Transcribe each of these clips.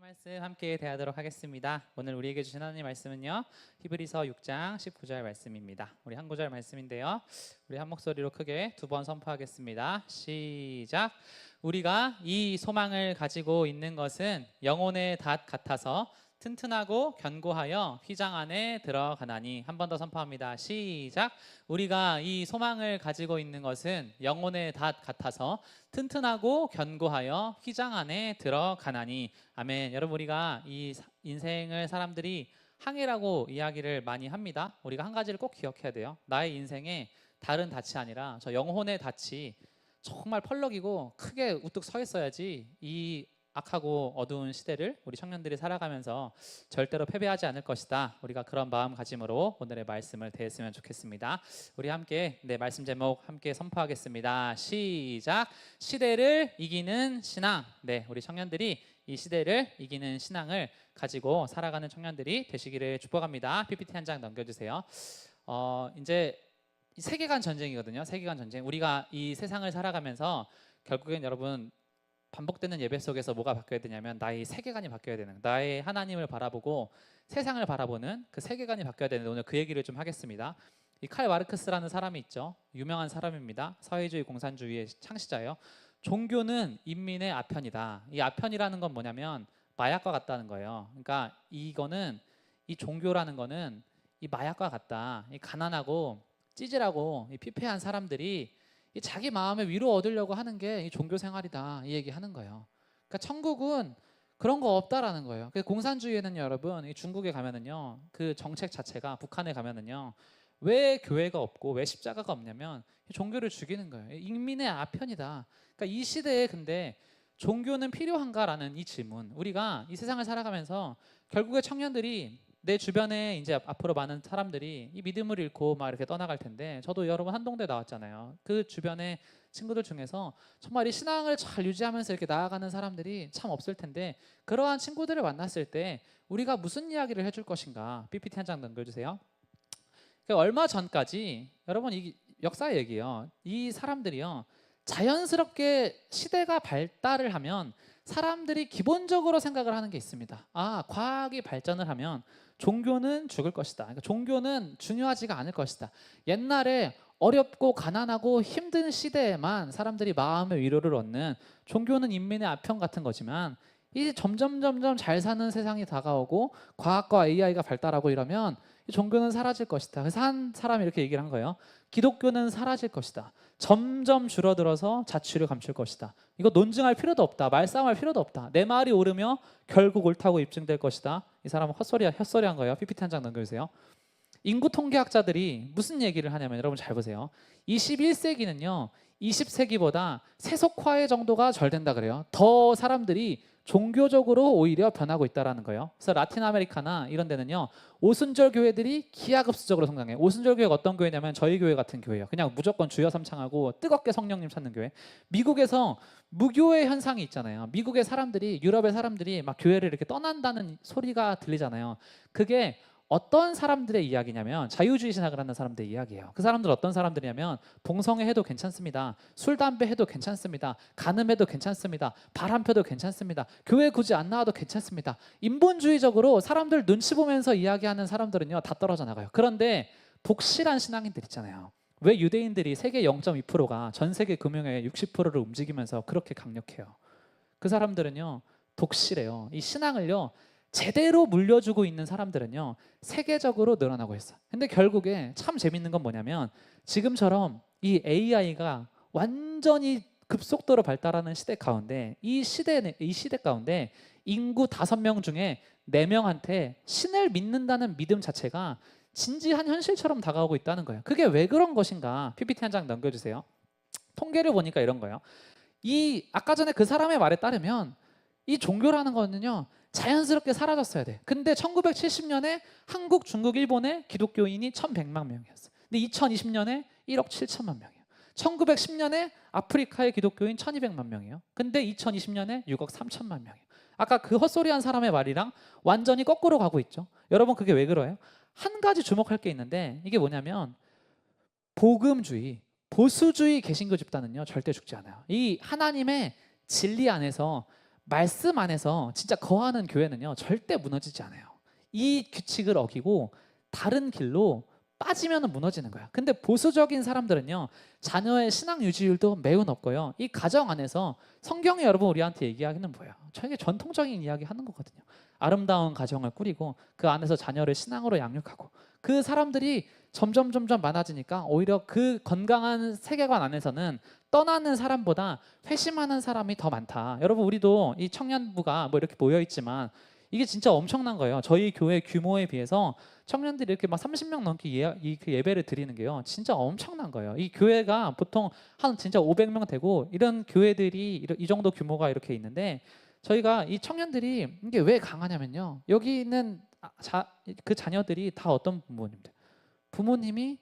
말씀 함께 대하도록 하겠습니다. 오늘 우리에게 주신 하나님 말씀은요, 히브리서 6장 19절 말씀입니다. 우리 한 구절 말씀인데요, 우리 한 목소리로 크게 두 번 선포하겠습니다. 시작. 우리가 이 소망을 가지고 있는 것은 영혼의 닷 같아서 튼튼하고 견고하여 휘장 안에 들어가나니. 한 번 더 선포합니다. 시작. 우리가 이 소망을 가지고 있는 것은 영혼의 닷 같아서 튼튼하고 견고하여 휘장 안에 들어가나니. 아멘. 여러분, 우리가 이 인생을 사람들이 항해라고 이야기를 많이 합니다. 우리가 한 가지를 꼭 기억해야 돼요. 나의 인생에 다른 닻이 아니라 저 영혼의 닻이 정말 펄럭이고 크게 우뚝 서 있어야지 이 악하고 어두운 시대를 우리 청년들이 살아가면서 절대로 패배하지 않을 것이다. 우리가 그런 마음가짐으로 오늘의 말씀을 대했으면 좋겠습니다. 우리 함께 말씀 제목 함께 선포하겠습니다. 시작. 시대를 이기는 신앙. 우리 청년들이 이 시대를 이기는 신앙을 가지고 살아가는 청년들이 되시기를 축복합니다. PPT 한 장 넘겨주세요. 이제 세계관 전쟁이거든요. 세계관 전쟁. 우리가 이 세상을 살아가면서 결국엔 여러분, 반복되는 예배 속에서 뭐가 바뀌어야 되냐면 나의 세계관이 바뀌어야 되는, 나의 하나님을 바라보고 세상을 바라보는 그 세계관이 바뀌어야 되는데, 오늘 그 얘기를 좀 하겠습니다. 이 칼 마르크스라는 사람이 있죠. 유명한 사람입니다. 사회주의 공산주의의 창시자예요. 종교는 인민의 아편이다. 이 아편이라는 건 뭐냐면 마약과 같다는 거예요. 그러니까 이거는, 이 종교라는 거는 이 마약과 같다. 이 가난하고 찌질하고 이 피폐한 사람들이 이 자기 마음의 위로 얻으려고 하는 게 이 종교 생활이다, 이 얘기하는 거예요. 그러니까 천국은 그런 거 없다라는 거예요. 그래서 공산주의에는요, 여러분, 이 중국에 가면은요, 그 정책 자체가, 북한에 가면은요, 왜 교회가 없고 왜 십자가가 없냐면 종교를 죽이는 거예요. 인민의 아편이다. 그러니까 이 시대에 근데 종교는 필요한가라는 이 질문, 우리가 이 세상을 살아가면서 결국에 청년들이, 내 주변에 이제 앞으로 많은 사람들이 이 믿음을 잃고 막 이렇게 떠나갈 텐데, 저도 여러분 한동대 나왔잖아요. 그 주변에 친구들 중에서 정말 이 신앙을 잘 유지하면서 이렇게 나아가는 사람들이 참 없을 텐데, 그러한 친구들을 만났을 때 우리가 무슨 이야기를 해줄 것인가. PPT 한 장 넘겨주세요. 얼마 전까지, 여러분, 이 역사 얘기예요. 이 사람들이요, 자연스럽게 시대가 발달을 하면 사람들이 기본적으로 생각을 하는 게 있습니다. 과학이 발전을 하면 종교는 죽을 것이다. 그러니까 종교는 중요하지가 않을 것이다. 옛날에 어렵고 가난하고 힘든 시대에만 사람들이 마음의 위로를 얻는, 종교는 인민의 아편 같은 거지만, 이 점점 잘 사는 세상이 다가오고 과학과 AI가 발달하고 이러면 이 종교는 사라질 것이다. 그래서 한 사람이 이렇게 얘기를 한 거예요. 기독교는 사라질 것이다. 점점 줄어들어서 자취를 감출 것이다. 이거 논증할 필요도 없다. 말싸움할 필요도 없다. 내 말이 옳으며 결국 옳다고 입증될 것이다. 이 사람은 헛소리한 거예요. PPT 한 장 넘겨주세요. 인구 통계학자들이 무슨 얘기를 하냐면, 여러분 잘 보세요. 21세기는요 20세기보다 세속화의 정도가 절 된다 그래요. 더 사람들이 종교적으로 오히려 변하고 있다는 거예요. 그래서 라틴 아메리카나 이런 데는요, 오순절 교회들이 기하급수적으로 성장해요. 오순절 교회가 어떤 교회냐면 저희 교회 같은 교회예요. 그냥 무조건 주여 삼창하고 뜨겁게 성령님 찾는 교회. 미국에서 무교회 현상이 있잖아요. 미국의 사람들이, 유럽의 사람들이 막 교회를 이렇게 떠난다는 소리가 들리잖아요. 그게 어떤 사람들의 이야기냐면 자유주의 신학을 하는 사람들의 이야기예요. 그 사람들 어떤 사람들이냐면, 봉성회 해도 괜찮습니다. 술 담배 해도 괜찮습니다. 간음해도 괜찮습니다. 바람 펴도 괜찮습니다. 교회 굳이 안 나와도 괜찮습니다. 인본주의적으로 사람들 눈치 보면서 이야기하는 사람들은요 다 떨어져 나가요. 그런데 독실한 신앙인들 있잖아요. 왜 유대인들이 세계 0.2%가 전 세계 금융의 60%를 움직이면서 그렇게 강력해요? 그 사람들은요 독실해요. 이 신앙을요 제대로 물려주고 있는 사람들은요 세계적으로 늘어나고 있어. 근데 결국에 참 재밌는 건 뭐냐면, 지금처럼 이 AI가 완전히 급속도로 발달하는 시대 가운데, 이 시대 가운데 인구 5명 중에 4명한테 신을 믿는다는 믿음 자체가 진지한 현실처럼 다가오고 있다는 거예요. 그게 왜 그런 것인가? PPT 한 장 넘겨주세요. 통계를 보니까 이런 거예요. 아까 전에 그 사람의 말에 따르면 이 종교라는 거는요 자연스럽게 사라졌어야 돼. 근데 1970년에 한국, 중국, 일본의 기독교인이 1100만 명이었어요. 근데 2020년에 1억 7천만 명이에요. 1910년에 아프리카의 기독교인 1200만 명이에요. 근데 2020년에 6억 3천만 명이에요. 아까 그 헛소리한 사람의 말이랑 완전히 거꾸로 가고 있죠. 여러분, 그게 왜 그래요? 한 가지 주목할 게 있는데, 이게 뭐냐면 복음주의, 보수주의 개신교 집단은요 절대 죽지 않아요. 이 하나님의 진리 안에서 말씀 안에서 진짜 거하는 교회는요 절대 무너지지 않아요. 이 규칙을 어기고 다른 길로 빠지면 무너지는 거야. 근데 보수적인 사람들은요 자녀의 신앙 유지율도 매우 높고요. 이 가정 안에서 성경이 여러분 우리한테 얘기하기는 뭐예요? 저에게 전통적인 이야기 하는 거거든요. 아름다운 가정을 꾸리고 그 안에서 자녀를 신앙으로 양육하고, 그 사람들이 점점 많아지니까 오히려 그 건강한 세계관 안에서는 떠나는 사람보다 회심하는 사람이 더 많다. 여러분 우리도 이 청년부가 뭐 이렇게 모여 있지만 이게 진짜 엄청난 거예요. 저희 교회 규모에 비해서 청년들이 이렇게 막 30명 넘게 그 예배를 드리는 게요 진짜 엄청난 거예요. 이 교회가 보통 한 진짜 500명 되고 이런 교회들이 이 정도 규모가 이렇게 있는데, 저희가 이 청년들이 이게 왜 강하냐면요, 여기 있는 그 자녀들이 다 어떤 부모님들, 부모님이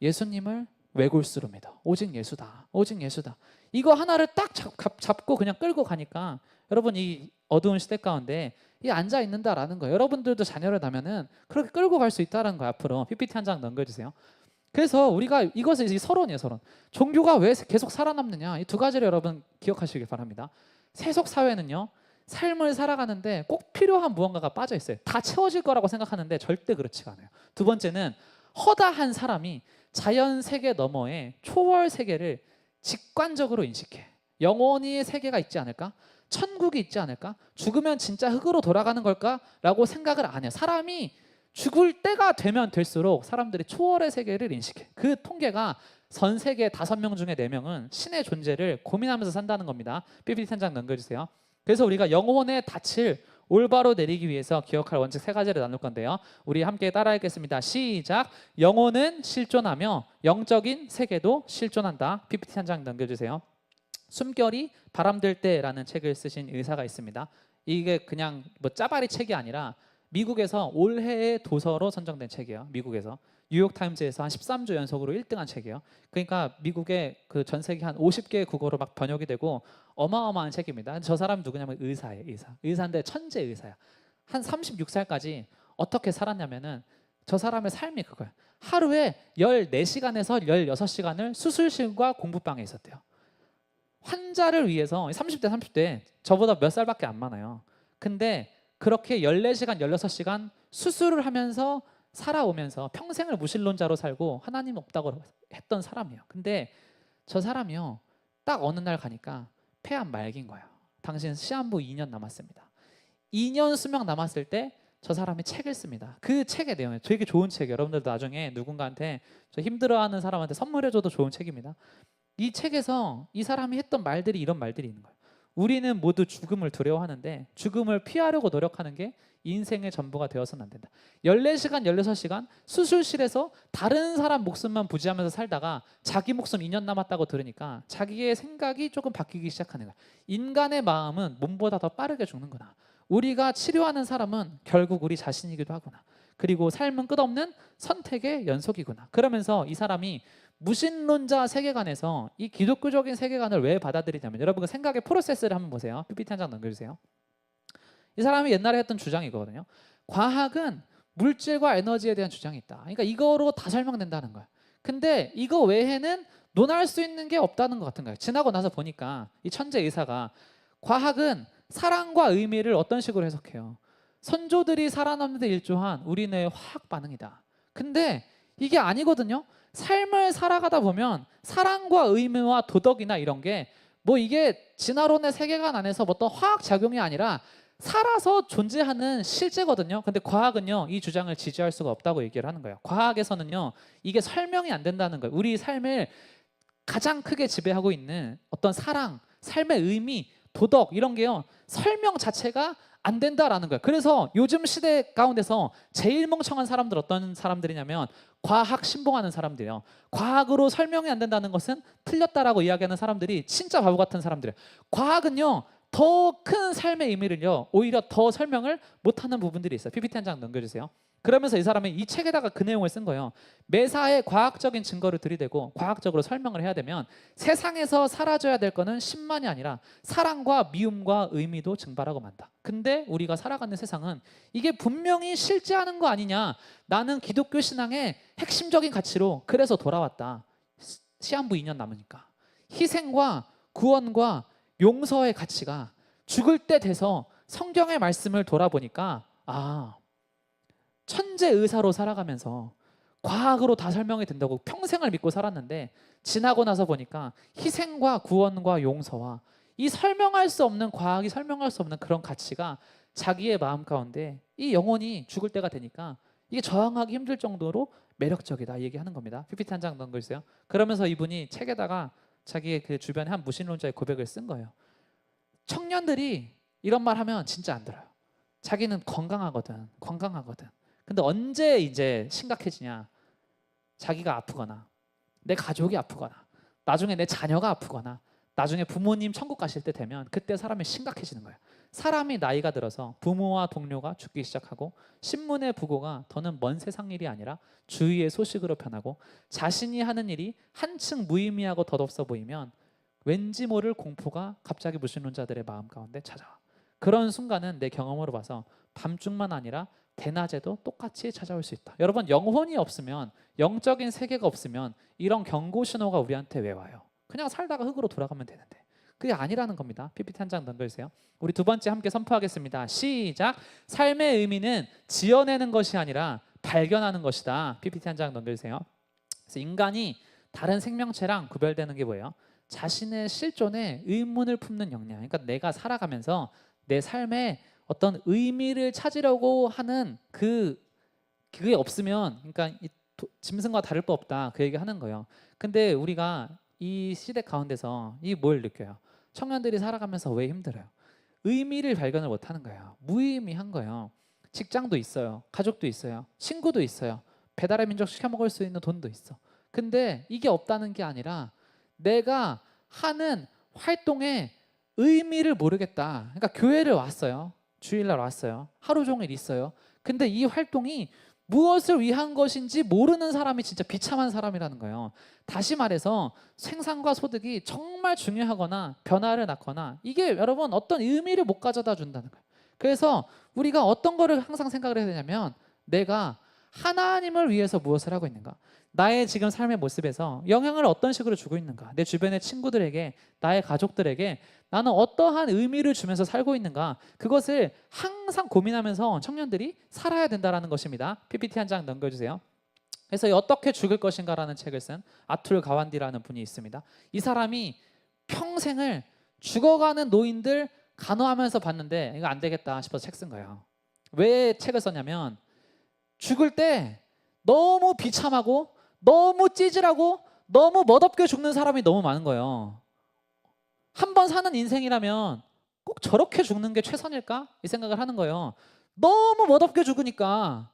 예수님을 외골수로 믿어. 오직 예수다. 오직 예수다. 이거 하나를 딱 잡고 그냥 끌고 가니까 여러분 이 어두운 시대 가운데 이 앉아 있는다라는 거예요. 여러분들도 자녀를 낳으면은 그렇게 끌고 갈 수 있다는 거예요. 앞으로 PPT 한 장 넘겨주세요. 그래서 우리가 이것을 이제 서론이에요. 서론. 종교가 왜 계속 살아남느냐, 이 두 가지를 여러분 기억하시길 바랍니다. 세속 사회는요 삶을 살아가는데 꼭 필요한 무언가가 빠져 있어요. 다 채워질 거라고 생각하는데 절대 그렇지가 않아요. 두 번째는 허다한 사람이 자연 세계 너머의 초월 세계를 직관적으로 인식해. 영원히의 세계가 있지 않을까? 천국이 있지 않을까? 죽으면 진짜 흙으로 돌아가는 걸까? 라고 생각을 안 해요. 사람이 죽을 때가 되면 될수록 사람들이 초월의 세계를 인식해. 그 통계가 전 세계 5명 중에 4명은 신의 존재를 고민하면서 산다는 겁니다. PPT 한 장 넘겨주세요. 그래서 우리가 영혼의 닻을 올바로 내리기 위해서 기억할 원칙 3가지를 나눌 건데요. 우리 함께 따라 읽겠습니다. 시작. 영혼은 실존하며 영적인 세계도 실존한다. PPT 한 장 넘겨주세요. 숨결이 바람들 때라는 책을 쓰신 의사가 있습니다. 이게 그냥 뭐 짜바리 책이 아니라 미국에서 올해의 도서로 선정된 책이에요. 미국에서 뉴욕타임즈에서 한 13주 연속으로 1등한 책이에요. 그러니까 미국의 그 전 세계 한 50개의 국어로 막 번역이 되고 어마어마한 책입니다. 저 사람 누구냐면 의사예요. 의사인데 천재 의사야. 한 36살까지 어떻게 살았냐면은 저 사람의 삶이 그거예요. 하루에 14시간에서 16시간을 수술실과 공부방에 있었대요. 환자를 위해서 30대 30대 저보다 몇 살밖에 안 많아요. 근데 그렇게 14시간 16시간 수술을 하면서 살아오면서 평생을 무신론자로 살고 하나님 없다고 했던 사람이에요. 근데 저 사람이요 딱 어느 날 가니까 폐암 말기인 거예요. 당신 시한부 2년 남았습니다. 2년 수명 남았을 때 저 사람이 책을 씁니다. 그 책의 내용이 되게 좋은 책이에요. 여러분들도 나중에 누군가한테 저 힘들어하는 사람한테 선물해줘도 좋은 책입니다. 이 책에서 이 사람이 했던 말들이 이런 말들이 있는 거예요. 우리는 모두 죽음을 두려워하는데 죽음을 피하려고 노력하는 게 인생의 전부가 되어서는 안 된다. 14시간, 16시간 수술실에서 다른 사람 목숨만 부지하면서 살다가 자기 목숨 2년 남았다고 들으니까 자기의 생각이 조금 바뀌기 시작하는 거야. 인간의 마음은 몸보다 더 빠르게 죽는구나. 우리가 치료하는 사람은 결국 우리 자신이기도 하구나. 그리고 삶은 끝없는 선택의 연속이구나. 그러면서 이 사람이 무신론자 세계관에서 이 기독교적인 세계관을 왜 받아들이냐면, 여러분 그 생각의 프로세스를 한번 보세요. PPT 한 장 넘겨주세요. 이 사람이 옛날에 했던 주장이거든요. 과학은 물질과 에너지에 대한 주장이 있다. 그러니까 이거로 다 설명된다는 거야. 근데 이거 외에는 논할 수 있는 게 없다는 것 같은 거예요. 지나고 나서 보니까 이 천재 의사가 과학은 사랑과 의미를 어떤 식으로 해석해요. 선조들이 살아남는 데 일조한 우리네 화학 반응이다. 근데 이게 아니거든요. 삶을 살아가다 보면 사랑과 의미와 도덕이나 이런 게 뭐 이게 진화론의 세계관 안에서 어떤 화학 작용이 아니라 살아서 존재하는 실제거든요. 근데 과학은요 이 주장을 지지할 수가 없다고 얘기를 하는 거예요. 과학에서는요 이게 설명이 안 된다는 거예요. 우리 삶을 가장 크게 지배하고 있는 어떤 사랑, 삶의 의미, 도덕 이런 게요 설명 자체가 안 된다라는 거예요. 그래서 요즘 시대 가운데서 제일 멍청한 사람들 어떤 사람들이냐면 과학 신봉하는 사람들이에요. 과학으로 설명이 안 된다는 것은 틀렸다라고 이야기하는 사람들이 진짜 바보 같은 사람들이에요. 과학은요 더 큰 삶의 의미를요 오히려 더 설명을 못하는 부분들이 있어요. PPT 한 장 넘겨주세요. 그러면서 이 사람이 이 책에다가 그 내용을 쓴 거예요. 매사에 과학적인 증거를 들이대고 과학적으로 설명을 해야 되면 세상에서 사라져야 될 거는 신만이 아니라 사랑과 미움과 의미도 증발하고 만다. 근데 우리가 살아가는 세상은 이게 분명히 실제하는 거 아니냐. 나는 기독교 신앙의 핵심적인 가치로 그래서 돌아왔다. 시한부 2년 남으니까 희생과 구원과 용서의 가치가 죽을 때 돼서 성경의 말씀을 돌아보니까 천재 의사로 살아가면서 과학으로 다 설명이 된다고 평생을 믿고 살았는데 지나고 나서 보니까 희생과 구원과 용서와 이 설명할 수 없는 과학이 설명할 수 없는 그런 가치가 자기의 마음 가운데 이 영혼이 죽을 때가 되니까 이게 저항하기 힘들 정도로 매력적이다 얘기하는 겁니다. PPT 한 장 넘겨주세요. 그러면서 이분이 책에다가 자기의 그 주변에 한 무신론자의 고백을 쓴 거예요. 청년들이 이런 말 하면 진짜 안 들어요. 자기는 건강하거든. 근데 언제 이제 심각해지냐? 자기가 아프거나 내 가족이 아프거나 나중에 내 자녀가 아프거나 나중에 부모님 천국 가실 때 되면 그때 사람이 심각해지는 거예요. 사람이 나이가 들어서 부모와 동료가 죽기 시작하고 신문의 부고가 더는 먼 세상 일이 아니라 주위의 소식으로 변하고 자신이 하는 일이 한층 무의미하고 덧없어 보이면 왠지 모를 공포가 갑자기 무신론자들의 마음 가운데 찾아와. 그런 순간은 내 경험으로 봐서 밤중만 아니라 대낮에도 똑같이 찾아올 수 있다. 여러분, 영혼이 없으면, 영적인 세계가 없으면 이런 경고 신호가 우리한테 왜 와요? 그냥 살다가 흙으로 돌아가면 되는데 그게 아니라는 겁니다. PPT 한 장 넘겨주세요. 우리 두 번째 함께 선포하겠습니다. 시작. 삶의 의미는 지어내는 것이 아니라 발견하는 것이다. PPT 한 장 넘겨주세요. 그래서 인간이 다른 생명체랑 구별되는 게 뭐예요? 자신의 실존에 의문을 품는 역량. 그러니까 내가 살아가면서 내 삶에 어떤 의미를 찾으려고 하는 그게 없으면, 그러니까 짐승과 다를 바 없다 그 얘기 하는 거예요. 근데 우리가 이 시대 가운데서 이 뭘 느껴요? 청년들이 살아가면서 왜 힘들어요? 의미를 발견을 못하는 거예요. 무의미한 거예요. 직장도 있어요, 가족도 있어요, 친구도 있어요, 배달의 민족 시켜 먹을 수 있는 돈도 있어. 근데 이게 없다는 게 아니라 내가 하는 활동에 의미를 모르겠다. 그러니까 교회를 왔어요. 주일날 왔어요. 하루 종일 있어요. 근데 이 활동이 무엇을 위한 것인지 모르는 사람이 진짜 비참한 사람이라는 거예요. 다시 말해서 생산과 소득이 정말 중요하거나 변화를 낳거나 이게 여러분 어떤 의미를 못 가져다 준다는 거예요. 그래서 우리가 어떤 거를 항상 생각을 해야 되냐면 내가 하나님을 위해서 무엇을 하고 있는가? 나의 지금 삶의 모습에서 영향을 어떤 식으로 주고 있는가? 내 주변의 친구들에게, 나의 가족들에게 나는 어떠한 의미를 주면서 살고 있는가? 그것을 항상 고민하면서 청년들이 살아야 된다는 것입니다. PPT 한 장 넘겨주세요. 그래서 어떻게 죽을 것인가라는 책을 쓴 아툴 가완디라는 분이 있습니다. 이 사람이 평생을 죽어가는 노인들 간호하면서 봤는데 이거 안 되겠다 싶어서 책 쓴 거예요. 왜 책을 썼냐면 죽을 때 너무 비참하고 너무 찌질하고 너무 멋없게 죽는 사람이 너무 많은 거예요. 한 번 사는 인생이라면 꼭 저렇게 죽는 게 최선일까? 이 생각을 하는 거예요. 너무 멋없게 죽으니까,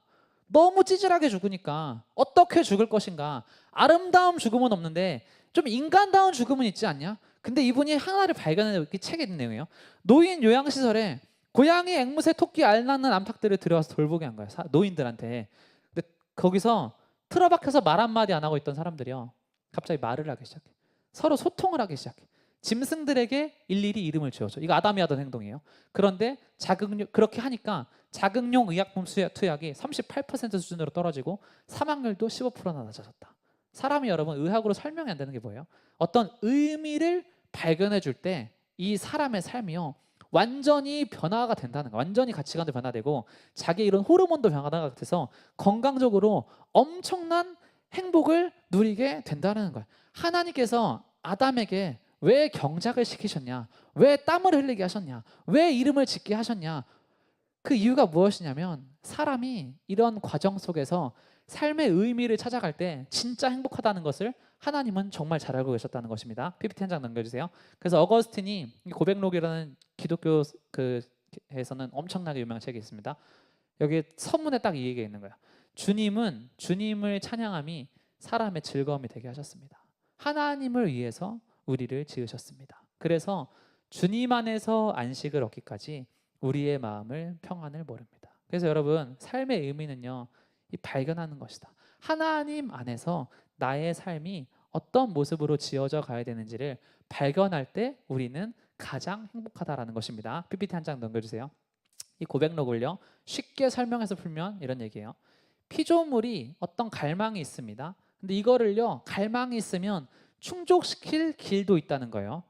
너무 찌질하게 죽으니까 어떻게 죽을 것인가? 아름다운 죽음은 없는데 좀 인간다운 죽음은 있지 않냐? 근데 이분이 하나를 발견해낸 게 책에 있는 내용이에요. 노인 요양시설에 고양이, 앵무새, 토끼, 알 낳는 안팎들을 들여와서 돌보게 한 거예요. 노인들한테. 근데 거기서 틀어박혀서 말 한마디 안 하고 있던 사람들이요, 갑자기 말을 하기 시작해. 서로 소통을 하기 시작해. 짐승들에게 일일이 이름을 지어줘. 이거 아담이 하던 행동이에요. 그런데 그렇게 하니까 자극용 의약품 투약이 38% 수준으로 떨어지고 사망률도 15%나 낮아졌다. 사람이 여러분 의학으로 설명이 안 되는 게 뭐예요? 어떤 의미를 발견해 줄 때 이 사람의 삶이요 완전히 변화가 된다는 거. 완전히 가치관도 변화되고 자기의 이런 호르몬도 변화가 돼서 건강적으로 엄청난 행복을 누리게 된다는 거예요. 하나님께서 아담에게 왜 경작을 시키셨냐? 왜 땀을 흘리게 하셨냐? 왜 이름을 짓게 하셨냐? 그 이유가 무엇이냐면 사람이 이런 과정 속에서 삶의 의미를 찾아갈 때 진짜 행복하다는 것을 하나님은 정말 잘 알고 계셨다는 것입니다. PPT 한 장 넘겨주세요. 그래서 어거스틴이 고백록이라는 기독교 에서는 엄청나게 유명한 책이 있습니다. 여기 서문에 딱 이 얘기가 있는 거야. 주님은 주님을 찬양함이 사람의 즐거움이 되게 하셨습니다. 하나님을 위해서 우리를 지으셨습니다. 그래서 주님 안에서 안식을 얻기까지 우리의 마음을 평안을 모릅니다. 그래서 여러분 삶의 의미는요 이 발견하는 것이다. 하나님 안에서 나의 삶이 어떤 모습으로 지어져 가야 되는지를 발견할 때 우리는 가장 행복하다라는 것입니다. PPT 한 장 넘겨주세요. 이 고백록을요 쉽게 설명해서 풀면 이런 얘기예요. 피조물이 어떤 갈망이 있습니다. 근데 이거를요 갈망이 있으면 충족시킬 길도 있다는 거예요.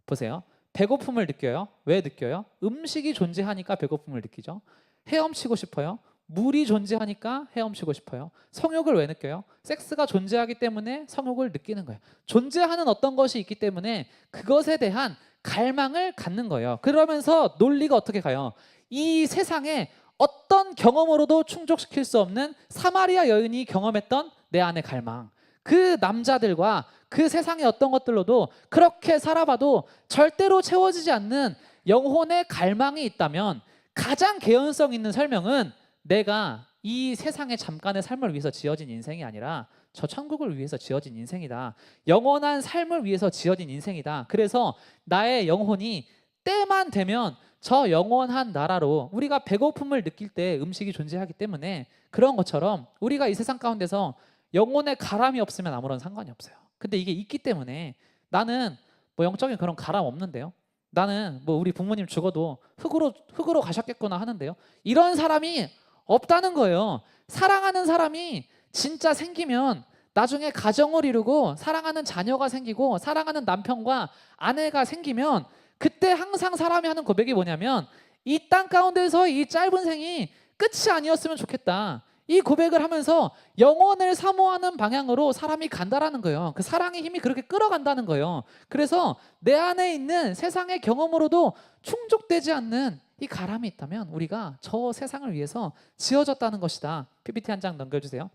보세요. 배고픔을 느껴요. 왜 느껴요? 음식이 존재하니까 배고픔을 느끼죠. 헤엄치고 싶어요. 물이 존재하니까 헤엄치고 싶어요. 성욕을 왜 느껴요? 섹스가 존재하기 때문에 성욕을 느끼는 거예요. 존재하는 어떤 것이 있기 때문에 그것에 대한 갈망을 갖는 거예요. 그러면서 논리가 어떻게 가요? 이 세상에 어떤 경험으로도 충족시킬 수 없는 사마리아 여인이 경험했던 내 안의 갈망, 그 남자들과 그 세상의 어떤 것들로도 그렇게 살아봐도 절대로 채워지지 않는 영혼의 갈망이 있다면 가장 개연성 있는 설명은 내가 이 세상의 잠깐의 삶을 위해서 지어진 인생이 아니라 저 천국을 위해서 지어진 인생이다. 영원한 삶을 위해서 지어진 인생이다. 그래서 나의 영혼이 때만 되면 저 영원한 나라로, 우리가 배고픔을 느낄 때 음식이 존재하기 때문에 그런 것처럼 우리가 이 세상 가운데서 영혼의 가람이 없으면 아무런 상관이 없어요. 근데 이게 있기 때문에 나는 뭐 영적인 그런 가람 없는데요. 나는 뭐 우리 부모님 죽어도 흙으로 가셨겠구나 하는데요. 이런 사람이 없다는 거예요. 사랑하는 사람이 진짜 생기면 나중에 가정을 이루고 사랑하는 자녀가 생기고 사랑하는 남편과 아내가 생기면 그때 항상 사람이 하는 고백이 뭐냐면 이 땅 가운데서 이 짧은 생이 끝이 아니었으면 좋겠다. 이 고백을 하면서 영혼을 사모하는 방향으로 사람이 간다라는 거예요. 그 사랑의 힘이 그렇게 끌어간다는 거예요. 그래서 내 안에 있는 세상의 경험으로도 충족되지 않는 이 가람이 있다면 우리가 저 세상을 위해서 지어졌다는 것이다. PPT 한 장 넘겨주세요.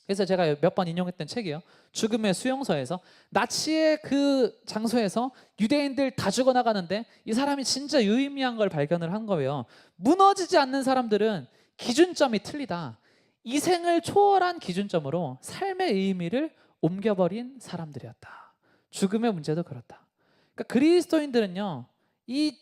그래서 제가 몇 번 인용했던 책이에요. 죽음의 수용소에서 나치의 그 장소에서 유대인들 다 죽어나가는데 이 사람이 진짜 유의미한 걸 발견을 한 거예요. 무너지지 않는 사람들은 기준점이 틀리다. 이생을 초월한 기준점으로 삶의 의미를 옮겨버린 사람들이었다. 죽음의 문제도 그렇다. 그러니까 그리스도인들은요, 이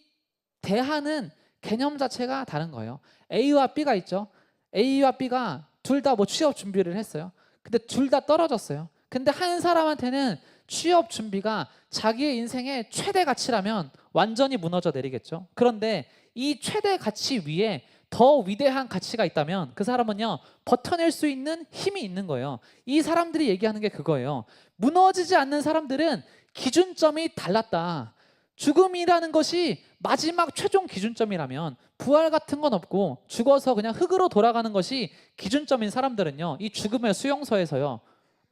대하는 개념 자체가 다른 거예요. A와 B가 있죠. A와 B가 둘 다 뭐 취업 준비를 했어요. 근데 둘 다 떨어졌어요. 근데 한 사람한테는 취업 준비가 자기의 인생의 최대 가치라면 완전히 무너져 내리겠죠. 그런데 이 최대 가치 위에 더 위대한 가치가 있다면 그 사람은요, 버텨낼 수 있는 힘이 있는 거예요. 이 사람들이 얘기하는 게 그거예요. 무너지지 않는 사람들은 기준점이 달랐다. 죽음이라는 것이 마지막 최종 기준점이라면 부활 같은 건 없고 죽어서 그냥 흙으로 돌아가는 것이 기준점인 사람들은요, 이 죽음의 수용소에서요,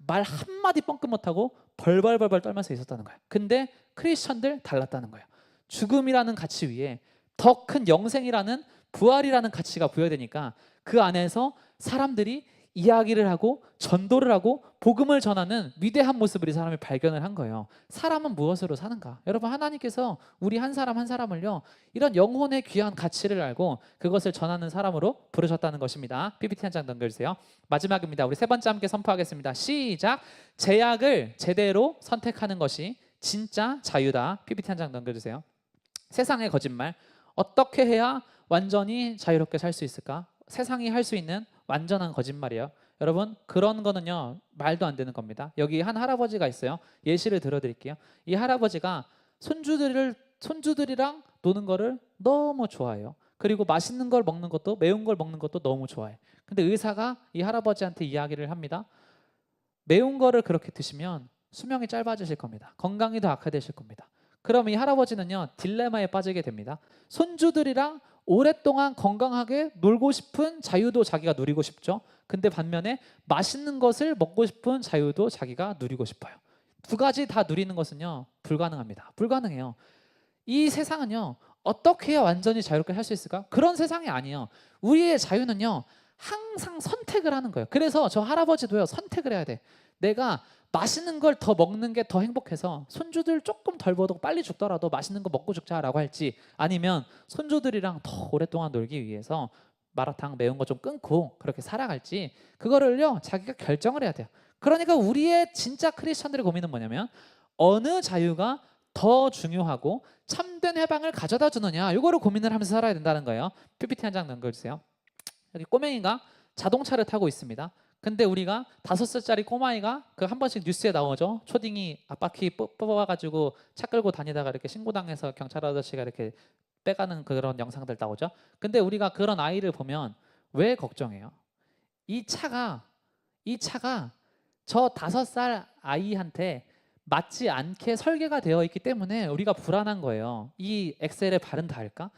말 한마디 뻥끗 못하고 벌벌벌벌 떨면서 있었다는 거예요. 근데 크리스천들 달랐다는 거예요. 죽음이라는 가치 위에 더 큰 영생이라는 부활이라는 가치가 부여되니까 그 안에서 사람들이 이야기를 하고 전도를 하고 복음을 전하는 위대한 모습을 이 사람이 발견을 한 거예요. 사람은 무엇으로 사는가? 여러분, 하나님께서 우리 한 사람 한 사람을요, 이런 영혼의 귀한 가치를 알고 그것을 전하는 사람으로 부르셨다는 것입니다. PPT 한 장 넘겨주세요. 마지막입니다. 우리 세 번째 함께 선포하겠습니다. 시작. 제약을 제대로 선택하는 것이 진짜 자유다. PPT 한 장 넘겨주세요. 세상의 거짓말, 어떻게 해야 완전히 자유롭게 살 수 있을까? 세상이 할 수 있는 완전한 거짓말이에요. 여러분, 그런 거는요, 말도 안 되는 겁니다. 여기 한 할아버지가 있어요. 예시를 들어드릴게요. 이 할아버지가 손주들이랑 노는 거를 너무 좋아해요. 그리고 맛있는 걸 먹는 것도, 매운 걸 먹는 것도 너무 좋아해. 근데 의사가 이 할아버지한테 이야기를 합니다. 매운 거를 그렇게 드시면 수명이 짧아지실 겁니다. 건강이 더 악화되실 겁니다. 그럼 이 할아버지는요, 딜레마에 빠지게 됩니다. 손주들이랑 오랫동안 건강하게 놀고 싶은 자유도 자기가 누리고 싶죠. 근데 반면에 맛있는 것을 먹고 싶은 자유도 자기가 누리고 싶어요. 두 가지 다 누리는 것은요, 불가능합니다. 불가능해요. 이 세상은요, 어떻게 해야 완전히 자유롭게 살 수 있을까? 그런 세상이 아니에요. 우리의 자유는요, 항상 선택을 하는 거예요. 그래서 저 할아버지도요, 선택을 해야 돼. 내가 맛있는 걸 더 먹는 게 더 행복해서 손주들 조금 덜 보고 빨리 죽더라도 맛있는 거 먹고 죽자라고 할지, 아니면 손주들이랑 더 오랫동안 놀기 위해서 마라탕 매운 거 좀 끊고 그렇게 살아갈지, 그거를요, 자기가 결정을 해야 돼요. 그러니까 우리의 진짜 크리스천들의 고민은 뭐냐면 어느 자유가 더 중요하고 참된 해방을 가져다 주느냐, 이거를 고민을 하면서 살아야 된다는 거예요. PPT 한 장 넘겨주세요. 여기 꼬맹이가 자동차를 타고 있습니다. 근데 우리가 5살짜리 꼬마이가 그 한 번씩 뉴스에 나오죠. 초딩이 앞바퀴 뽑아가지고 차 끌고 다니다가 이렇게 신고당해서 경찰 아저씨가 이렇게 빼가는 그런 영상들 나오죠. 근데 우리가 그런 아이를 보면 왜 걱정해요? 이 차가 저 5살 아이한테 맞지 않게 설계가 되어 있기 때문에 우리가 불안한 거예요. 이 엑셀에 발은 닿을까?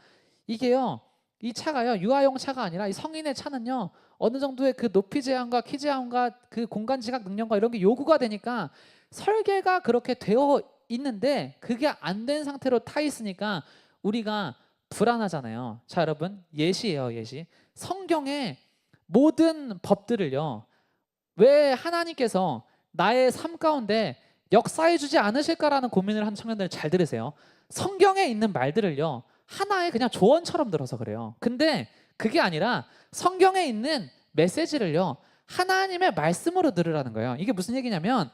이게요, 이 차가요, 유아용 차가 아니라 이 성인의 차는요, 어느 정도의 그 높이 제한과 키 제한과 그 공간 지각 능력과 이런 게 요구가 되니까 설계가 그렇게 되어 있는데 그게 안 된 상태로 타 있으니까 우리가 불안하잖아요. 자, 여러분, 예시예요, 예시. 성경의 모든 법들을요, 왜 하나님께서 나의 삶 가운데 역사해 주지 않으실까라는 고민을 하는 청년들 잘 들으세요. 성경에 있는 말들을요, 하나의 그냥 조언처럼 들어서 그래요. 근데 그게 아니라 성경에 있는 메시지를요, 하나님의 말씀으로 들으라는 거예요. 이게 무슨 얘기냐면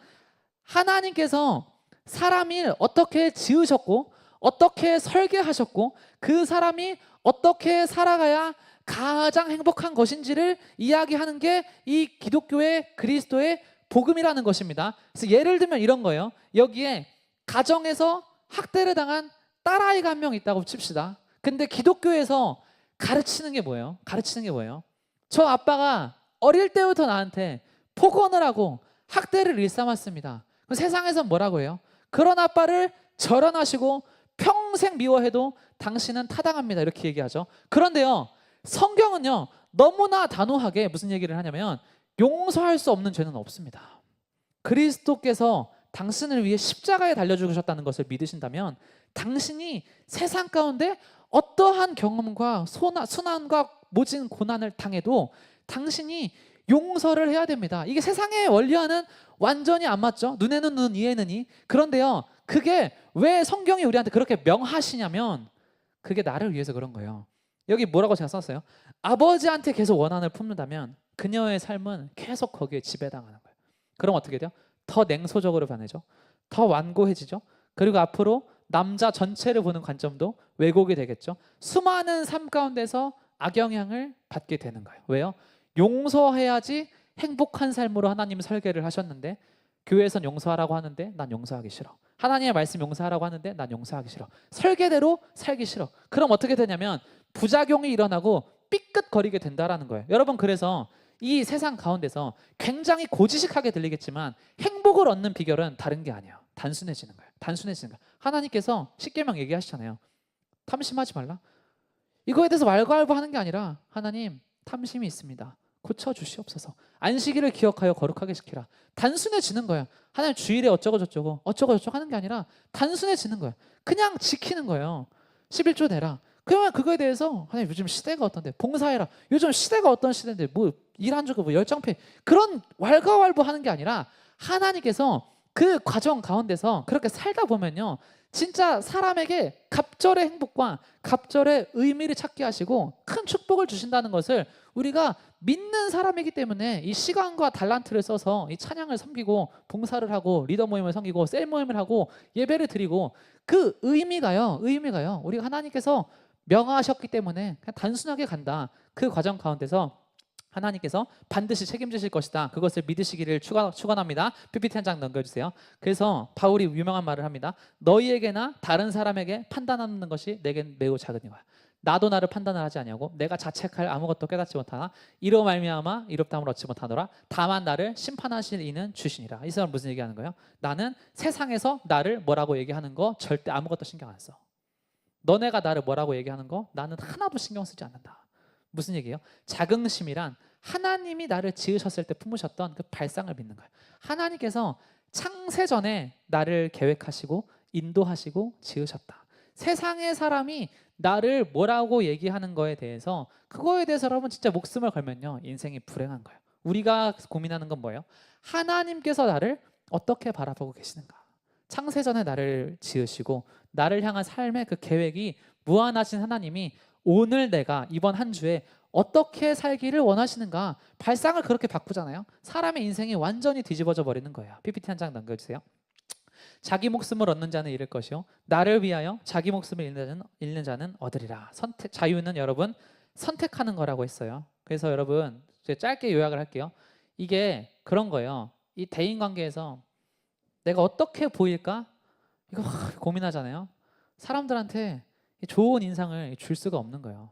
하나님께서 사람을 어떻게 지으셨고 어떻게 설계하셨고 그 사람이 어떻게 살아가야 가장 행복한 것인지를 이야기하는 게 이 기독교의 그리스도의 복음이라는 것입니다. 그래서 예를 들면 이런 거예요. 여기에 가정에서 학대를 당한 딸아이가 한 명 있다고 칩시다. 근데 기독교에서 가르치는 게 뭐예요? 가르치는 게 뭐예요? 저 아빠가 어릴 때부터 나한테 폭언을 하고 학대를 일삼았습니다. 그럼 세상에선 뭐라고 해요? 그런 아빠를 절연하시고 평생 미워해도 당신은 타당합니다. 이렇게 얘기하죠. 그런데요, 성경은요, 너무나 단호하게 무슨 얘기를 하냐면 용서할 수 없는 죄는 없습니다. 그리스도께서 당신을 위해 십자가에 달려 죽으셨다는 것을 믿으신다면 당신이 세상 가운데 어떠한 경험과 순환과 모진 고난을 당해도 당신이 용서를 해야 됩니다. 이게 세상의 원리와는 완전히 안 맞죠. 눈에는 눈, 이에는 이. 그런데요, 그게 왜 성경이 우리한테 그렇게 명하시냐면 그게 나를 위해서 그런 거예요. 여기 뭐라고 제가 썼어요? 아버지한테 계속 원한을 품는다면 그녀의 삶은 계속 거기에 지배당하는 거예요. 그럼 어떻게 돼요? 더 냉소적으로 변해죠. 더 완고해지죠. 그리고 앞으로 남자 전체를 보는 관점도 왜곡이 되겠죠. 수많은 삶 가운데서 악영향을 받게 되는 거예요. 왜요? 용서해야지 행복한 삶으로 하나님 설계를 하셨는데 교회에선 용서하라고 하는데 난 용서하기 싫어. 하나님의 말씀 용서하라고 하는데 난 용서하기 싫어. 설계대로 살기 싫어. 그럼 어떻게 되냐면 부작용이 일어나고 삐끗거리게 된다라는 거예요. 여러분, 그래서 이 세상 가운데서 굉장히 고지식하게 들리겠지만 행복을 얻는 비결은 다른 게 아니에요. 단순해지는 거예요. 단순해지는 거예요. 하나님께서 십계명 얘기하시잖아요. 탐심하지 말라. 이거에 대해서 왈가왈부하는 게 아니라 하나님, 탐심이 있습니다. 고쳐주시옵소서. 안식일을 기억하여 거룩하게 지키라. 단순해지는 거예요. 하나님 주일에 어쩌고 저쩌고 하는 게 아니라 단순해지는 거예요. 그냥 지키는 거예요. 11조 내라. 그러면 그거에 대해서 하나님 요즘 시대가 어떤데 봉사해라. 요즘 시대가 어떤 시대인데 뭐 일 안 주고 뭐 열정페이 그런 왈가왈부하는 게 아니라 하나님께서 그 과정 가운데서 그렇게 살다 보면요, 진짜 사람에게 갑절의 행복과 갑절의 의미를 찾게 하시고 큰 축복을 주신다는 것을 우리가 믿는 사람이기 때문에 이 시간과 달란트를 써서 이 찬양을 섬기고 봉사를 하고 리더 모임을 섬기고 셀 모임을 하고 예배를 드리고 그 의미가요 우리가 하나님께서 명하셨기 때문에 그냥 단순하게 간다. 그 과정 가운데서 하나님께서 반드시 책임지실 것이다. 그것을 믿으시기를 축원합니다. PPT 한 장 넘겨주세요. 그래서 바울이 유명한 말을 합니다. 너희에게나 다른 사람에게 판단하는 것이 내겐 매우 작으니와 나도 나를 판단을 하지 아니하고 내가 자책할 아무것도 깨닫지 못하나 이로 말미암아 이롭다함을 얻지 못하노라. 다만 나를 심판하실 이는 주시니라. 이 사람은 무슨 얘기하는 거예요? 나는 세상에서 나를 뭐라고 얘기하는 거 절대 아무것도 신경 안 써. 너네가 나를 뭐라고 얘기하는 거 나는 하나도 신경 쓰지 않는다. 무슨 얘기예요? 자긍심이란 하나님이 나를 지으셨을 때 품으셨던 그 발상을 믿는 거예요. 하나님께서 창세 전에 나를 계획하시고 인도하시고 지으셨다. 세상의 사람이 나를 뭐라고 얘기하는 거에 대해서 그거에 대해서 여러분 진짜 목숨을 걸면요 인생이 불행한 거예요. 우리가 고민하는 건 뭐예요? 하나님께서 나를 어떻게 바라보고 계시는가? 창세전에 나를 지으시고 나를 향한 삶의 그 계획이 무한하신 하나님이 오늘 내가 이번 한 주에 어떻게 살기를 원하시는가 발상을 그렇게 바꾸잖아요. 사람의 인생이 완전히 뒤집어져 버리는 거예요. PPT 한 장 넘겨주세요. 자기 목숨을 얻는 자는 잃을 것이요 나를 위하여 자기 목숨을 잃는 자는 얻으리라. 자유는 여러분 선택하는 거라고 했어요. 그래서 여러분 제가 짧게 요약을 할게요. 이게 그런 거예요. 이 대인관계에서 내가 어떻게 보일까? 이거 고민하잖아요. 사람들한테 좋은 인상을 줄 수가 없는 거예요.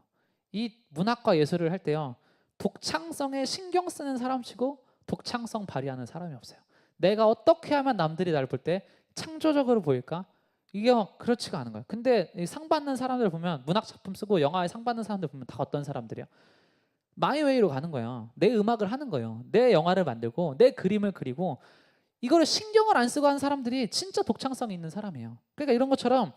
이 문학과 예술을 할 때요, 독창성에 신경 쓰는 사람 치고 독창성 발휘하는 사람이 없어요. 내가 어떻게 하면 남들이 나를 볼 때 창조적으로 보일까? 이게 그렇지가 않은 거예요. 근데 이 상 받는 사람들 보면 문학 작품 쓰고 영화에 상 받는 사람들 보면 다 어떤 사람들이야? 마이웨이로 가는 거예요. 내 음악을 하는 거예요. 내 영화를 만들고 내 그림을 그리고 이거를 신경을 안 쓰고 하는 사람들이 진짜 독창성이 있는 사람이에요. 그러니까 이런 것처럼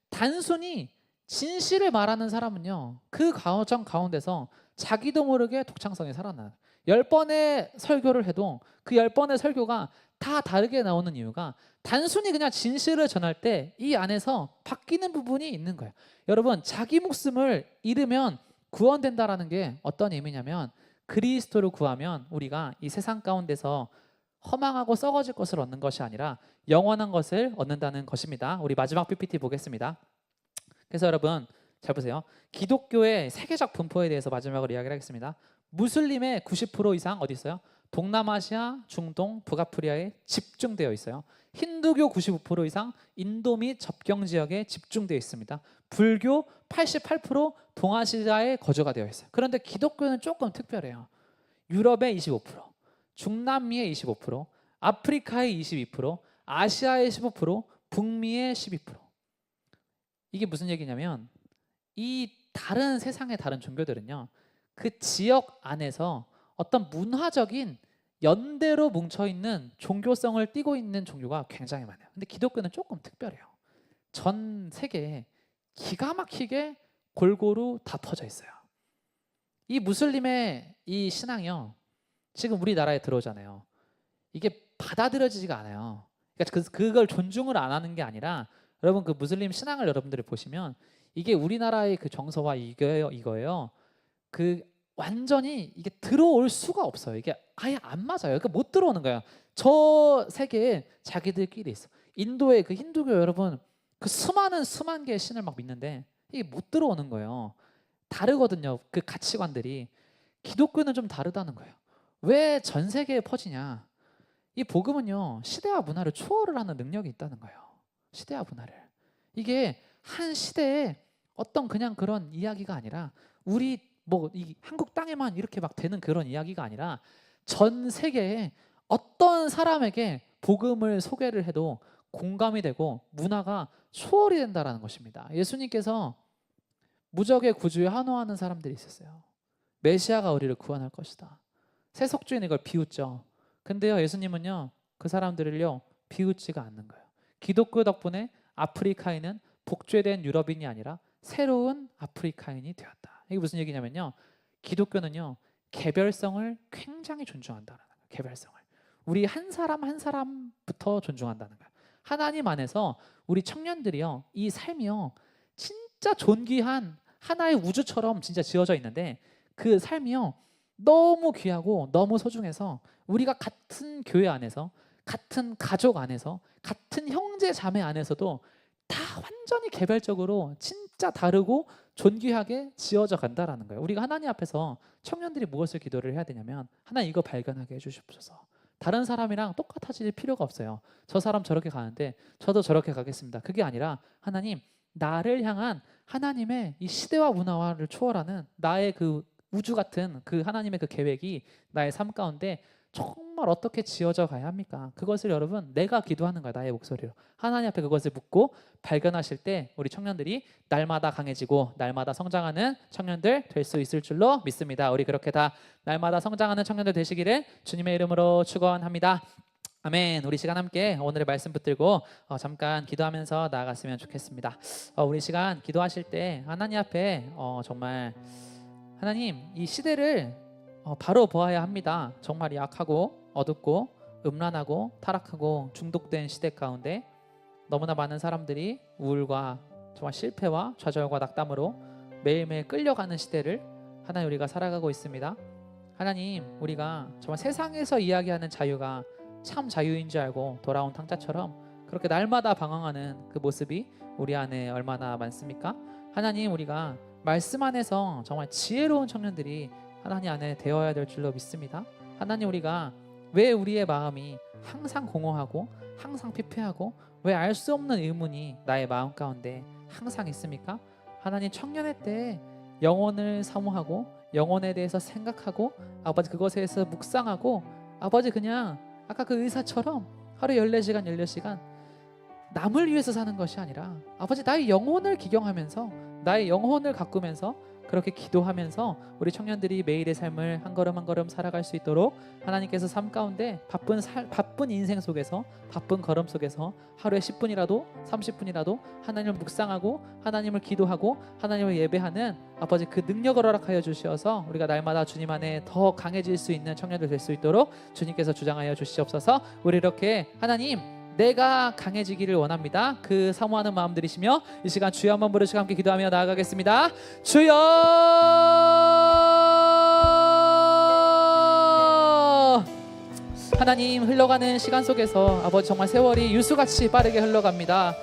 단순히 진실을 말하는 사람은요, 그 과정 가운데서 자기도 모르게 독창성이 살아나요. 10번의 설교를 해도 그 10번의 설교가 다 다르게 나오는 이유가 단순히 그냥 진실을 전할 때 이 안에서 바뀌는 부분이 있는 거예요. 여러분, 자기 목숨을 잃으면 구원된다라는 게 어떤 의미냐면, 그리스도를 구하면 우리가 이 세상 가운데서 허망하고 썩어질 것을 얻는 것이 아니라 영원한 것을 얻는다는 것입니다. 우리 마지막 PPT 보겠습니다. 그래서 여러분 잘 보세요. 기독교의 세계적 분포에 대해서 마지막으로 이야기를 하겠습니다. 무슬림의 90% 이상 어디 있어요? 동남아시아, 중동, 북아프리카에 집중되어 있어요. 힌두교 95% 이상 인도 및 접경 지역에 집중되어 있습니다. 불교 88% 동아시아에 거주가 되어 있어요. 그런데 기독교는 조금 특별해요. 유럽의 25%, 중남미의 25%, 아프리카의 22%, 아시아의 15%, 북미의 12%. 이게 무슨 얘기냐면, 이 다른 세상의 다른 종교들은요, 그 지역 안에서 어떤 문화적인 연대로 뭉쳐있는 종교성을 띠고 있는 종교가 굉장히 많아요. 근데 기독교는 조금 특별해요. 전 세계에 기가 막히게 골고루 다 퍼져 있어요. 이 무슬림의 이 신앙이요, 지금 우리나라에 들어오잖아요. 이게 받아들여지지가 않아요. 그러니까 그걸 존중을 안 하는 게 아니라, 여러분 그 무슬림 신앙을 여러분들이 보시면 이게 우리나라의 그 정서와 이거예요. 그 완전히 이게 들어올 수가 없어요. 이게 아예 안 맞아요. 그러니까 못 들어오는 거예요. 저 세계에 자기들끼리 있어. 인도의 그 힌두교 여러분, 그 수만 개의 신을 막 믿는데 이게 못 들어오는 거예요. 다르거든요. 그 가치관들이. 기독교는 좀 다르다는 거예요. 왜 전 세계에 퍼지냐? 이 복음은요, 시대와 문화를 초월을 하는 능력이 있다는 거예요. 시대와 문화를. 이게 한 시대에 어떤 그냥 그런 이야기가 아니라, 우리 뭐 이 한국 땅에만 이렇게 막 되는 그런 이야기가 아니라 전 세계에 어떤 사람에게 복음을 소개를 해도 공감이 되고 문화가 초월이 된다라는 것입니다. 예수님께서 무적의 구주에 환호하는 사람들이 있었어요. 메시아가 우리를 구원할 것이다. 세속주의는 이걸 비웃죠. 근데요, 예수님은요, 그 사람들을요 비웃지가 않는 거예요. 기독교 덕분에 아프리카인은 복제된 유럽인이 아니라 새로운 아프리카인이 되었다. 이게 무슨 얘기냐면요, 기독교는요 개별성을 굉장히 존중한다는 거예요. 개별성을 우리 한 사람 한 사람부터 존중한다는 거예요. 하나님 안에서 우리 청년들이요, 이 삶이요 진짜 존귀한 하나의 우주처럼 진짜 지어져 있는데, 그 삶이요 너무 귀하고 너무 소중해서 우리가 같은 교회 안에서, 같은 가족 안에서, 같은 형제 자매 안에서도 다 완전히 개별적으로 진짜 다르고 존귀하게 지어져 간다라는 거예요. 우리가 하나님 앞에서 청년들이 무엇을 기도를 해야 되냐면, 하나님 이거 발견하게 해주십소서. 다른 사람이랑 똑같아질 필요가 없어요. 저 사람 저렇게 가는데 저도 저렇게 가겠습니다. 그게 아니라, 하나님 나를 향한 하나님의 이 시대와 문화를 초월하는 나의 그 우주 같은 그 하나님의 그 계획이 나의 삶 가운데 정말 어떻게 지어져 가야 합니까? 그것을 여러분 내가 기도하는 거야. 나의 목소리로 하나님 앞에 그것을 묻고 발견하실 때 우리 청년들이 날마다 강해지고 날마다 성장하는 청년들 될 수 있을 줄로 믿습니다. 우리 그렇게 다 날마다 성장하는 청년들 되시기를 주님의 이름으로 축원합니다. 아멘. 우리 시간 함께 오늘의 말씀 붙들고 잠깐 기도하면서 나아갔으면 좋겠습니다. 우리 시간 기도하실 때 하나님 앞에 정말, 하나님 이 시대를 바로 보아야 합니다. 정말 약하고 어둡고 음란하고 타락하고 중독된 시대 가운데 너무나 많은 사람들이 우울과 정말 실패와 좌절과 낙담으로 매일매일 끌려가는 시대를 하나님 우리가 살아가고 있습니다. 하나님 우리가 정말 세상에서 이야기하는 자유가 참 자유인 줄 알고 돌아온 탕자처럼 그렇게 날마다 방황하는 그 모습이 우리 안에 얼마나 많습니까? 하나님 우리가 말씀 안에서 정말 지혜로운 청년들이 하나님 안에 되어야 될 줄로 믿습니다. 하나님 우리가 왜 우리의 마음이 항상 공허하고 항상 피폐하고 왜 알 수 없는 의문이 나의 마음 가운데 항상 있습니까? 하나님 청년의 때 영혼을 사모하고 영혼에 대해서 생각하고 아버지 그것에 대해서 묵상하고 아버지 그냥 아까 그 의사처럼 하루 14시간 남을 위해서 사는 것이 아니라 아버지 나의 영혼을 기경하면서 나의 영혼을 가꾸면서 그렇게 기도하면서 우리 청년들이 매일의 삶을 한 걸음 한 걸음 살아갈 수 있도록 하나님께서 삶 가운데 바쁜 인생 속에서 바쁜 걸음 속에서 하루에 10분이라도 30분이라도 하나님을 묵상하고 하나님을 기도하고 하나님을 예배하는 아버지 그 능력을 허락하여 주시어서 우리가 날마다 주님 안에 더 강해질 수 있는 청년들 될 수 있도록 주님께서 주장하여 주시옵소서. 우리 이렇게 하나님 내가 강해지기를 원합니다. 그 사모하는 마음 들이시며 이 시간 주여 한번 부르시고 함께 기도하며 나아가겠습니다. 주여 하나님 흘러가는 시간 속에서 아버지 정말 세월이 유수같이 빠르게 흘러갑니다.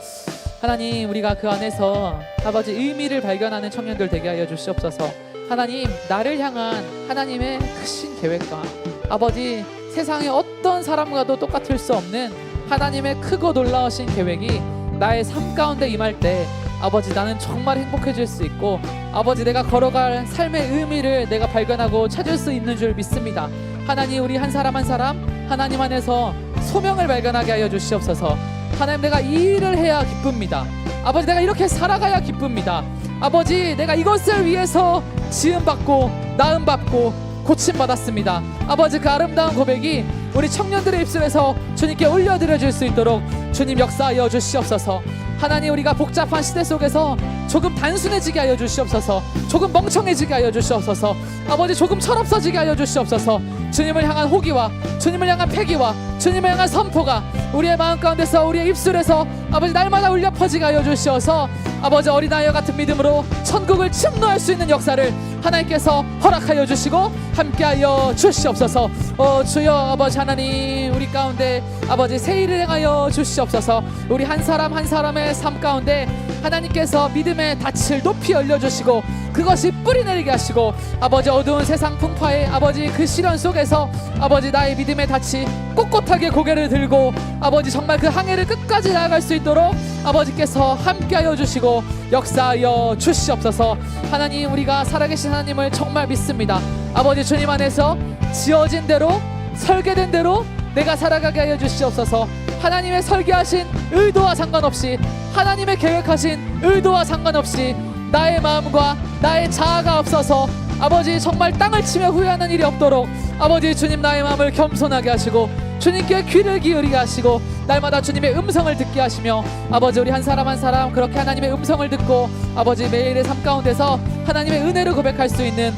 하나님 우리가 그 안에서 아버지 의미를 발견하는 청년들 되게 하여 주시옵소서. 하나님 나를 향한 하나님의 크신 계획과 아버지 세상의 어떤 사람과도 똑같을 수 없는 하나님의 크고 놀라우신 계획이 나의 삶 가운데 임할 때 아버지 나는 정말 행복해질 수 있고 아버지 내가 걸어갈 삶의 의미를 내가 발견하고 찾을 수 있는 줄 믿습니다. 하나님 우리 한 사람 한 사람 하나님 안에서 소명을 발견하게 하여 주시옵소서. 하나님 내가 이 일을 해야 기쁩니다. 아버지 내가 이렇게 살아가야 기쁩니다. 아버지 내가 이것을 위해서 지음받고 나음받고 고침받았습니다. 아버지 그 아름다운 고백이 우리 청년들의 입술에서 주님께 올려드려질 수 있도록 주님 역사하여 주시옵소서. 하나님 우리가 복잡한 시대 속에서 조금 단순해지게 하여 주시옵소서. 조금 멍청해지게 하여 주시옵소서. 아버지 조금 철없어지게 하여 주시옵소서. 주님을 향한 호기와 주님을 향한 패기와 주님을 향한 선포가 우리의 마음 가운데서 우리의 입술에서 아버지 날마다 울려 퍼지게 하여 주시어서 아버지 어린아이와 같은 믿음으로 천국을 침노할 수 있는 역사를 하나님께서 허락하여 주시고 함께하여 주시옵소서. 주여 아버지 하나님 우리 가운데 아버지 새 일을 행하여 주시옵소서. 우리 한 사람 한 사람의 삶 가운데 하나님께서 믿음의 닻을 높이 올려주시고 그것이 뿌리내리게 하시고 아버지 어두운 세상 풍파의 아버지 그 시련 속에서 아버지 나의 믿음의 닻이 꼿꼿하게 고개를 들고 아버지 정말 그 항해를 끝까지 나아갈 수 있도록 아버지께서 함께하여 주시고 역사하여 주시옵소서. 하나님 우리가 살아계신 하나님을 정말 믿습니다. 아버지 주님 안에서 지어진 대로 설계된 대로 내가 살아가게 하여 주시옵소서. 하나님의 설계하신 의도와 상관없이 하나님의 계획하신 의도와 상관없이 나의 마음과 나의 자아가 없어서 아버지 정말 땅을 치며 후회하는 일이 없도록 아버지 주님 나의 마음을 겸손하게 하시고 주님께 귀를 기울이게 하시고 날마다 주님의 음성을 듣게 하시며 아버지 우리 한 사람 한 사람 그렇게 하나님의 음성을 듣고 아버지 매일의 삶 가운데서 하나님의 은혜를 고백할 수 있는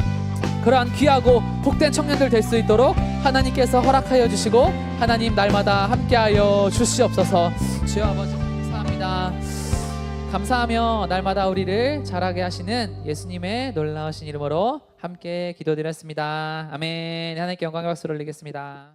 그러한 귀하고 복된 청년들 될 수 있도록 하나님께서 허락하여 주시고 하나님 날마다 함께하여 주시옵소서. 주여 아버지 감사합니다. 감사하며 날마다 우리를 자라게 하시는 예수님의 놀라우신 이름으로 함께 기도드렸습니다. 아멘. 하나님께 영광의 박수를 올리겠습니다.